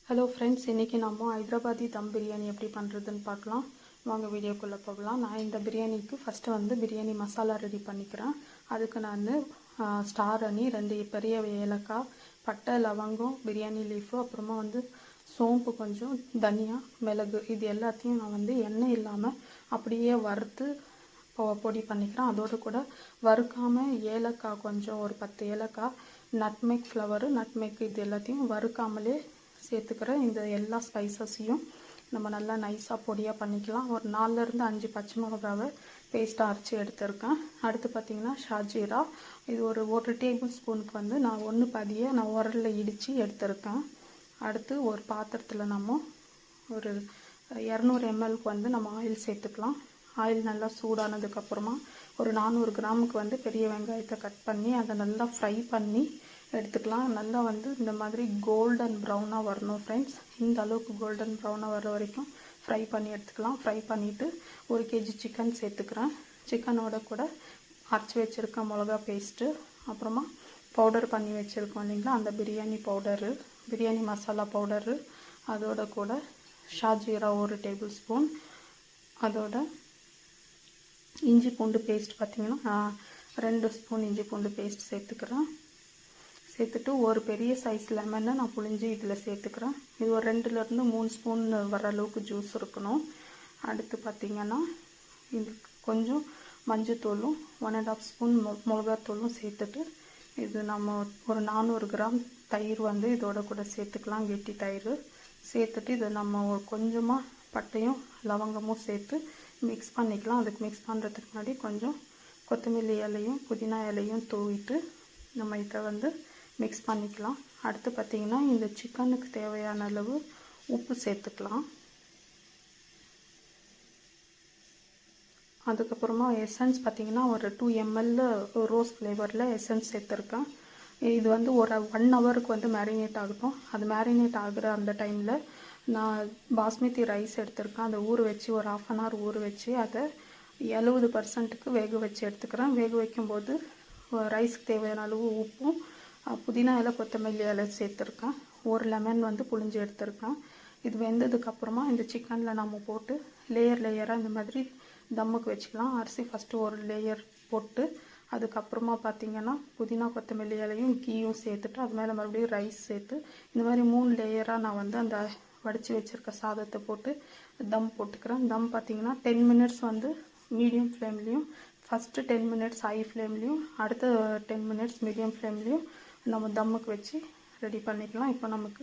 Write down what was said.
Hello friends, இன்றைக்கி நம்ம ஹைதராபாதி தம் பிரியாணி எப்படி பண்ணுறதுன்னு பார்க்கலாம். வாங்க வீடியோக்குள்ளே போகலாம். நான் இந்த பிரியாணிக்கு ஃபஸ்ட்டு வந்து பிரியாணி மசாலா ரெடி பண்ணிக்கிறேன். அதுக்கு நான் ஸ்டார் அணி 2 பெரிய ஏலக்காய், பட்டை, லவங்கம், பிரியாணி லீஃபு, அப்புறமா சோம்பு கொஞ்சம், தனியா, மிளகு, இது எல்லாத்தையும் நான் எண்ணெய் இல்லாமல் அப்படியே வறுத்து பொடி பண்ணிக்கிறேன். அதோடு கூட வறுக்காமல் ஏலக்காய் கொஞ்சம் ஒரு 10 ஏலக்காய், நட்மெக் ஃப்ளவரு, நட்மெக், இது எல்லாத்தையும் வறுக்காமலே சேர்த்துக்கிறேன். இந்த எல்லா ஸ்பைசஸையும் நம்ம நல்லா நைஸாக பொடியாக பண்ணிக்கலாம். ஒரு 4லேருந்து 5 பச்சை மிளகாவை பேஸ்ட்டாக அரைச்சி எடுத்திருக்கேன். அடுத்து பார்த்திங்கன்னா ஷாஜீரா, இது ஒரு டேபிள் ஸ்பூனுக்கு நான் 1 பாதியை நான் உரலில் இடித்து எடுத்திருக்கேன். அடுத்து ஒரு பாத்திரத்தில் நம்ம ஒரு 200 ml நம்ம ஆயில் சேர்த்துக்கலாம். ஆயில் நல்லா சூடானதுக்கப்புறமா ஒரு 400 கிராமுக்கு பெரிய வெங்காயத்தை கட் பண்ணி அதை நல்லா ஃப்ரை பண்ணி எடுத்துக்கலாம். நல்லா இந்த மாதிரி கோல்டன் ப்ரௌனாக வரணும் ஃப்ரெண்ட்ஸ். இந்த அளவுக்கு கோல்டன் ப்ரௌனாக வர வரைக்கும் ஃப்ரை பண்ணி எடுத்துக்கலாம். ஃப்ரை பண்ணிவிட்டு 1 kg சிக்கன் சேர்த்துக்கிறேன். சிக்கனோட கூட அரைச்சி வச்சுருக்க மிளகா பேஸ்ட்டு, அப்புறமா பவுடர் பண்ணி வச்சுருக்கோம் இல்லைங்களா, அந்த பிரியாணி பவுடரு, பிரியாணி மசாலா பவுடரு, அதோட கூட ஷாஜீரா 1 டேபிள் ஸ்பூன், அதோட இஞ்சி பூண்டு பேஸ்ட் பார்த்திங்கன்னா 2 ஸ்பூன் இஞ்சி பூண்டு பேஸ்ட் சேர்த்துக்கிறேன். சேர்த்துட்டு ஒரு பெரிய சைஸ் லெமனை நான் புழிஞ்சு இதில் சேர்த்துக்கிறேன். இது ஒரு 2லேருந்து 3 ஸ்பூன் வர அளவுக்கு ஜூஸ் இருக்கணும். அடுத்து பார்த்திங்கன்னா இது கொஞ்சம் மஞ்சத்தூளும் 1½ ஸ்பூன் மிளகாத்தூளும் சேர்த்துட்டு இது நம்ம ஒரு 400 கிராம் தயிர் இதோட கூட சேர்த்துக்கலாம். கெட்டி தயிர் சேர்த்துட்டு இதை நம்ம கொஞ்சமாக பட்டையும் லவங்கமும் சேர்த்து மிக்ஸ் பண்ணிக்கலாம். அதுக்கு மிக்ஸ் பண்ணுறதுக்கு முன்னாடி கொஞ்சம் கொத்தமல்லி இலையும் புதினா இலையும் தூவிட்டு நம்ம இதை மிக்ஸ் பண்ணிக்கலாம். அடுத்து பார்த்திங்கன்னா இந்த சிக்கனுக்கு தேவையான அளவு உப்பு சேர்த்துக்கலாம். அதுக்கப்புறமா எசன்ஸ் பார்த்திங்கன்னா ஒரு 2 ml ரோஸ் ஃப்ளேவரில் எசன்ஸ் சேர்த்துருக்கேன். இது ஒரு 1 ஹவருக்கு மேரினேட் ஆகட்டும். அது மேரினேட் ஆகிற அந்த டைமில் நான் பாஸ்மதி ரைஸ் எடுத்திருக்கேன். அதை ஊற வச்சு ஒரு 1/2 hour ஊற வச்சு அதை 70% வேக வச்சு எடுத்துக்கிறேன். வேக வைக்கும்போது ரைஸ்க்கு தேவையான அளவு உப்பும் புதினா இலை கொத்தமல்லி இலை சேர்த்துருக்கேன். ஒரு லெமன் புழிஞ்சு எடுத்துருக்கேன். இது வெந்ததுக்கப்புறமா இந்த சிக்கனில் நம்ம போட்டு லேயராக இந்த மாதிரி தம்முக்கு வச்சுக்கலாம். அரிசி ஃபஸ்ட்டு ஒரு லேயர் போட்டு அதுக்கப்புறமா பார்த்திங்கன்னா புதினா கொத்தமல்லி இலையும் கீயும் சேர்த்துட்டு அது மேலே மறுபடியும் ரைஸ் சேர்த்து இந்த மாதிரி 3 லேயராக நான் அந்த வடித்து வச்சுருக்க சாதத்தை போட்டு தம் போட்டுக்கிறேன். தம் பார்த்திங்கன்னா 10 மினிட்ஸ் மீடியம் ஃப்ளேம்லேயும், ஃபஸ்ட்டு 10 மினிட்ஸ் ஹை ஃப்ளேம்லேயும், அடுத்த 10 மினிட்ஸ் மீடியம் ஃப்ளேம்லேயும் நம்ம தம்முக்கு வச்சு ரெடி பண்ணிக்கலாம். இப்போ நமக்கு